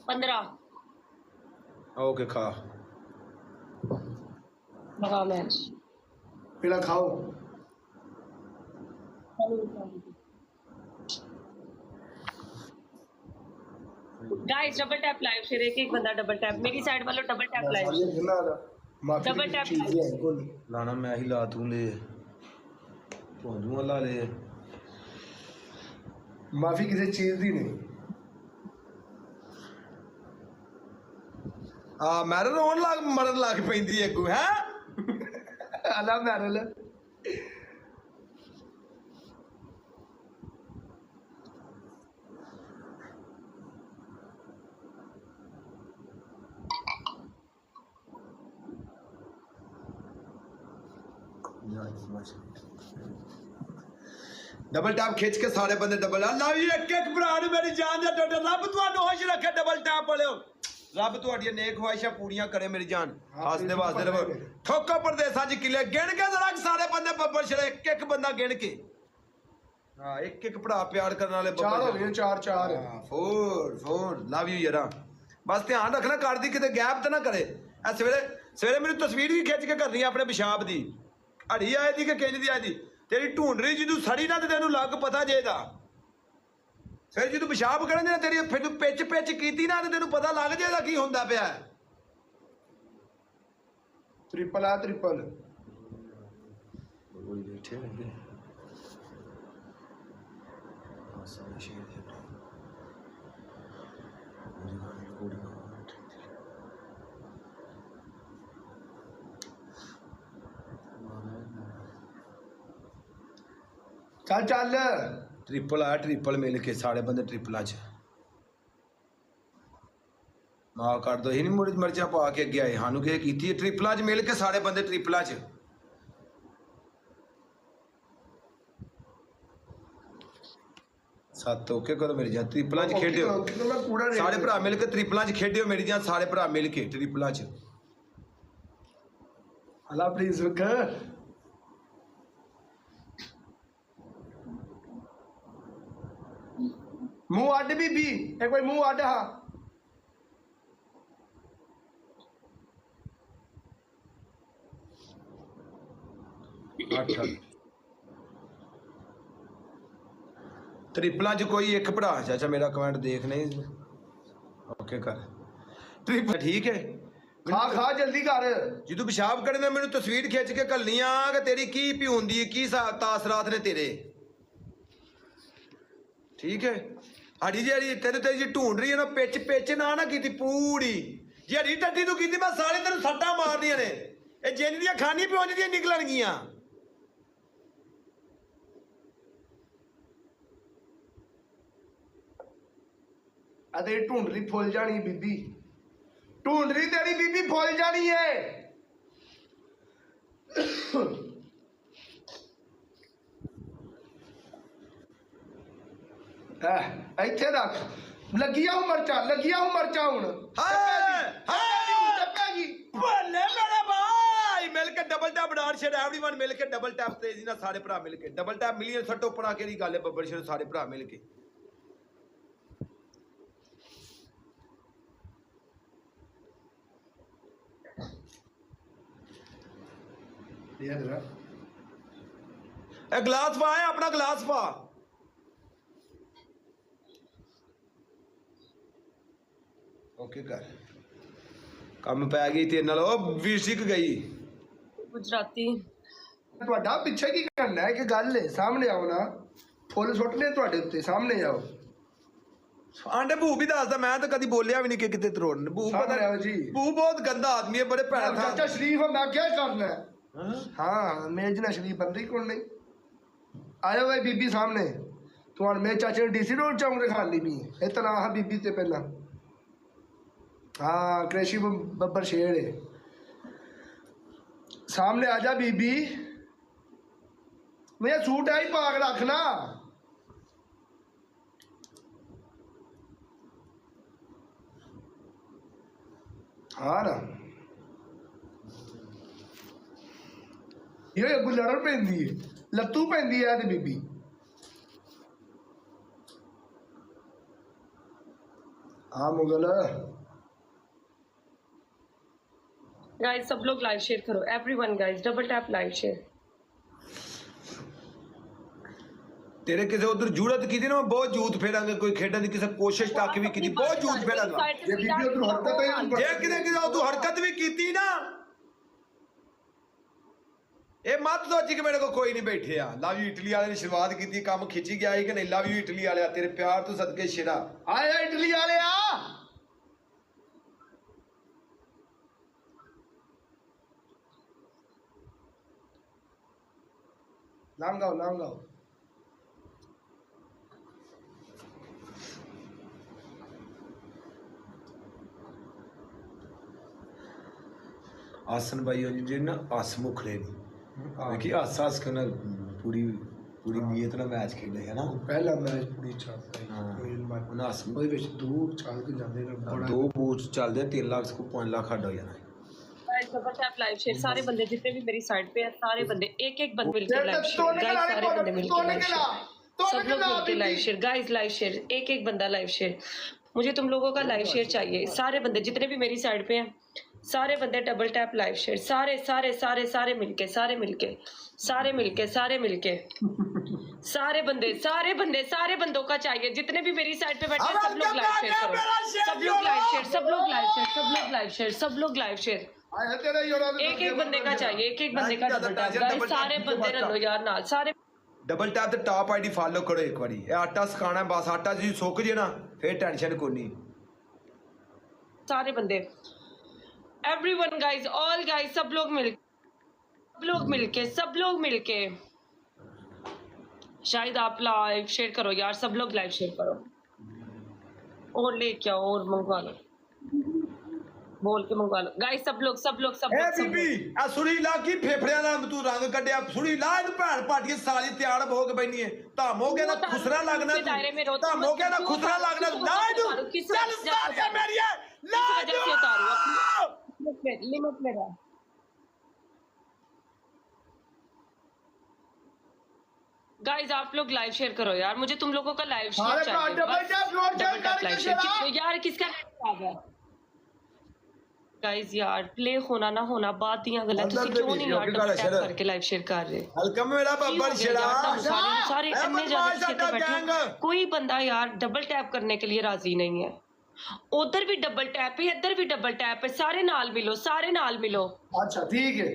15 okay खा लगा match पहला खाओ। गाइस डबल टैप लाइव फिर एक बंदा डबल टैप मेरी साइड वालों double tap live double tap लाना मैं ही ला तू ले तू ला ले माफी किसी चीज दी नहीं मैरल रोन लग मरन लग पैंदी है है अला मैरल डबल टैप खिंच के सारे बंदे डबल लव यू एक एक भरा नु मेरी जान दा डॉक्टर रब ਤੁਹਾਨੂੰ होश रखे डबल टैप वाले रब ਤੁਹਾਡੀਆਂ नेक ख्वाहिशां पूरियां करे मेरी जान हसदे वास्ते रहो ठोको परदेसां च किले गिन के जरा सारे बंदे बब्बर छड़े एक एक बंदा गिन के हां एक एक भरा प्यार करने वाले चार हो गए चार फोर लव यू यारा बस ध्यान रखना कर दी किते गैप तो ना करे ए सवेरे सवेरे मेरी तस्वीर भी खिंच के करनी है अपने पेशाब दी हड़ी आए दी कि किंज दी आए दी तेरी ढूंढ रही जो सड़ी ना तो तेन लग पता जेदा फिर जो पेशाब करेंगे ना तेरी फिर पिच पिच की ना तो तेन पता लग जाएगा की होंदा पिया ट्रिपल आ ट्रिपल चल चल ट्रिपल आया ट्रिपल मिल के सारे बंदे ट्रिपल च मां कर दो ही नहीं मुड़ मर्चा पा के अगे आए सानू के की ट्रिपल च मिल के सारे बंदे ट्रिपल च सत्त ओके करो मेरी जान ट्रिपल च खेडियो सारे भरा मिल के ट्रिपल च खेडियो मेरी जान सारे भरा मिल के ट्रिपल च अल्लाह प्लीज रख मुंह अड्ड बीबी एक बार मुंह अड्ड हाँ ट्रिपल च कोई एक भरा चाचा मेरा कमेंट देख नहीं ओके कर ट्रिपल ठीक है खा खा जल्दी कर जो तू पेशाब करना मैंने तस्वीर खिंच के घलनी आ कि तेरी की पिउंदी की तासरात ने तेरे ठीक है हड़ी जी तेरे तेरी जी ढूंढ रही है ना पिच पिच ना की पूरी जी हड़ी टट्टी तू की मैं सारे तेन सट्टा मार दिया ने ये जिंज दियां खानी पिउंज दियां निकलन गियां तेरी ढूंढली फुल जानी बीबी ढूंढली तेरी बीबी फुल जानी है ਇੱਥੇ ਰੱਖ ਲੱਗੀਆਂ ਹੂੰ ਮਰਚਾ ਹੁਣ ਬੱਲੇ ਮੇਰਾ ਭਾਈ ਮਿਲ ਕੇ ਡਬਲ ਟੈਪ ਡਾਟ ਛੇ एवरीवन ਮਿਲ ਕੇ ਡਬਲ ਟੈਪ ਤੇਜ਼ੀ ਨਾਲ ਸਾਰੇ ਭਰਾ ਮਿਲ ਕੇ ਡਬਲ ਟੈਪ ਮਿਲੀਅਨ ਸੱਟੋ ਪੜਾ ਕਿਹੜੀ ਗੱਲ ਹੈ ਬੱਬਰ ਸ਼ੇਰ ਸਾਰੇ ਭਰਾ ਮਿਲ ਕੇ ਇਹ ਗਲਾਸ ਪਾ ਆਪਣਾ ਗਲਾਸ ਪਾ ओके कर कम पै गई तेरे नाल विसिक गई गुजराती ਤੁਹਾਡਾ ਪਿੱਛੇ ਕੀ ਕਰਨਾ ਹੈ ਕਿ ਗੱਲ ਹੈ ਸਾਹਮਣੇ ਆਓ ਨਾ ਫੁੱਲ ਸੁੱਟਨੇ ਤੁਹਾਡੇ ਉੱਤੇ ਸਾਹਮਣੇ ਆਓ ਆਂਡੇ ਭੂ ਵੀ ਦੱਸਦਾ ਮੈਂ ਤਾਂ ਕਦੀ ਬੋਲਿਆ ਵੀ ਨਹੀਂ ਕਿ ਕਿਤੇ ਤਰੋੜਨ ਭੂ ਪਤਾ ਜੀ ਭੂ ਬਹੁਤ ਗੰਦਾ ਆਦਮੀ ਹੈ ਬੜੇ ਭੈੜਾ ਥਾ ਚਾਚਾ ਸ਼ਰੀਫ ਮੈਂ ਕੀ ਕਰਨਾ ਹਾਂ ਮੇਜ ਨਾ ਸ਼ਰੀਫ ਬੰਦੇ ਹੀ ਕੋਣ ਨਹੀਂ ਆਇਓ ਵੇ ਬੀਬੀ ਸਾਹਮਣੇ ਤੁਹਾਨੂੰ ਮੇਰੇ ਚਾਚੇ ਨੇ ਡੀਸੀ ਰੋਡ ਚੌਂਕ ਦਿਖਾ ਲਈ ਵੀ ਇਤਨਾ ਆ ਬੀਬੀ ਤੇ ਪਹਿਲਾਂ हाँ कृषि बब्बर शेर है सामने आजा बीबी भैया सूट है ही पाग रखना हाँ ना ये अगू लड़न पैंदी है लत्तू पैंदी है ते बीबी हाँ मुगल गाइस सब लोग लाइव शेयर करो, everyone guys double tap live share. तेरे किसी उधर जरूरत की थी ना, मैं बहुत जूत फेरांगे कोई खेडन की किसी कोशिश तक भी की, बहुत जूत फेरांगा ये बीबी उधर हरकत है जे किसी तू हरकत भी की ना, ये मत सोची कि मेरे को कोई नहीं बैठे आ। लव यू इटली वाले ने शुरुआत की थी, काम खिंची गया है कि नहीं। लव यू इटली वाले, तेरे प्यार तो सदके शिरा आया इटली वाले आ नाम गाओ नाम गाओ। आसन भाई हो जी ना, आस मुखड़े नहीं कि आस आस के ना पूरी पूरी नीयत ना मैच खेले है ना। पहला मैच पूरी ਚੱਲਦਾ ਹੈ ਹਾਂ। ਕੋਈ ਮਾਰ ਉਹਨਾਂ ਆਸਮ ਉਹਦੇ ਵਿੱਚ ਦੋ ਚੱਲ ਕੇ ਜਾਂਦੇ ਨੇ ਬੜਾ दो बूट चलते 3 लाख को 5 लाख हट हो जाना है। Guys double tap live share, सारे बंदे जितने भी मेरी साइड पे है, सारे बंदे एक एक बंद मिलकर लाइव शेयर। गाइस सारे बंदे मिलकर लाइव शेयर, सब लोग मिलकर live share. Guys live share, एक एक बंदा लाइव शेयर। मुझे तुम लोगों का लाइव शेयर चाहिए, सारे बंदे जितने भी मेरी साइड पे हैं, सारे बंदे डबल टैप लाइव शेयर। सारे सारे सारे सारे मिलके, सारे मिलके, सारे मिलके, सारे मिलके, सारे बंदे, सारे बंदे, सारे बंदों का चाहिए जितने भी मेरी साइड पे बैठे हैं, सब लोग लाइव शेयर करो, सब लोग लाइव शेयर, सब लोग लाइव शेयर, सब लोग लाइव शेयर, सब लोग लाइव शेयर। ਆਇਆ ਤੇਰਾ ਯਾਰ एक एक बंदे का चाहिए, एक एक बंदे का डबल टैप। गाइस सारे बंदे रलो यार नाल, सारे डबल टैप ते टॉप आईडी फॉलो करो एक बारी। ये आटा सखाना है बस, आटा जी सुक जे ना फिर टेंशन कोई नहीं। सारे बंदे, एवरीवन गाइस, ऑल गाइस, सब लोग मिलके, सब लोग मिलके। शायद आप लाइव शेयर करो यार, सब लोग लाइव शेयर करो और लेके आओ और मंगवा लो, बोल के मंगवा लो गाइस। सब लोग सब लोग सब ए लोग, सब बीबी लोग। आ सुरी ला की फेफड़ियां दा तू रंग कड्डिया, सुरी ला इन भैन पाटिए साली तैयार हो के बैठी है। धाम हो गया ना खुसरा लगना, धाम हो गया ना खुसरा लगना। ला इनु चल सालिया मेरी है, ला वजह से उतारो अपनी लिमिट में रह। गाइस आप लोग लाइव शेयर करो यार, मुझे तुम लोगों का लाइव शेयर अरे चाहिए। Double tap load double tap live share कर यार, किसका खराब है गाइस यार? प्ले होना ना होना बात दियां गलत, अंदर ਤੁਸੀਂ ते क्यों नहीं वीडियो यार की डबल गाना टैप शेयर। करके लाइव शेयर कर रहे? हल्का मेरा बब्बर शिरा सारे इतने ज्यादा किसके बैठे, कोई बंदा यार डबल टैप करने के लिए राजी नहीं है। उधर भी डबल टैप है, इधर भी डबल टैप है, सारे नाल मिलो, सारे नाल मिलो। अच्छा ठीक है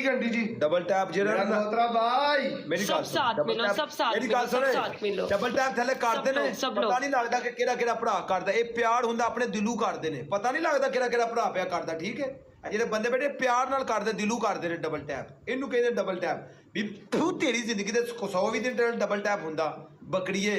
आंटी जी। डबल टैप जेरा मेरा दोतरा भाई मेरी सब गल सुन, साथ डबल मिलो, टैप- सब साथ मेरी मिलो, गल सुन, सब साथ मिलो। डबल टैप थले करते ने, सब पता लोग। नहीं लगदा कि केड़ा केड़ा भरा करदा। ये प्यार हुंदा अपने दिलू करदे ने, पता नहीं लगदा केड़ा केड़ा भरा पिया करदा। ठीक है, ਜਿਹੜੇ ਬੰਦੇ ਬੈਠੇ ਪਿਆਰ ਨਾਲ ਕਰਦੇ, ਦਿਲੋਂ ਕਰਦੇ ਨੇ ਡਬਲ ਟੈਪ, ਇਹਨੂੰ ਕਹਿੰਦੇ ਡਬਲ ਟੈਪ। ਵੀ ਤੂੰ ਤੇਰੀ ਜ਼ਿੰਦਗੀ ਦੇ 100 ਵੀ ਦਿਨ ਡਬਲ ਟੈਪ ਹੁੰਦਾ ਬੱਕੜੀਏ।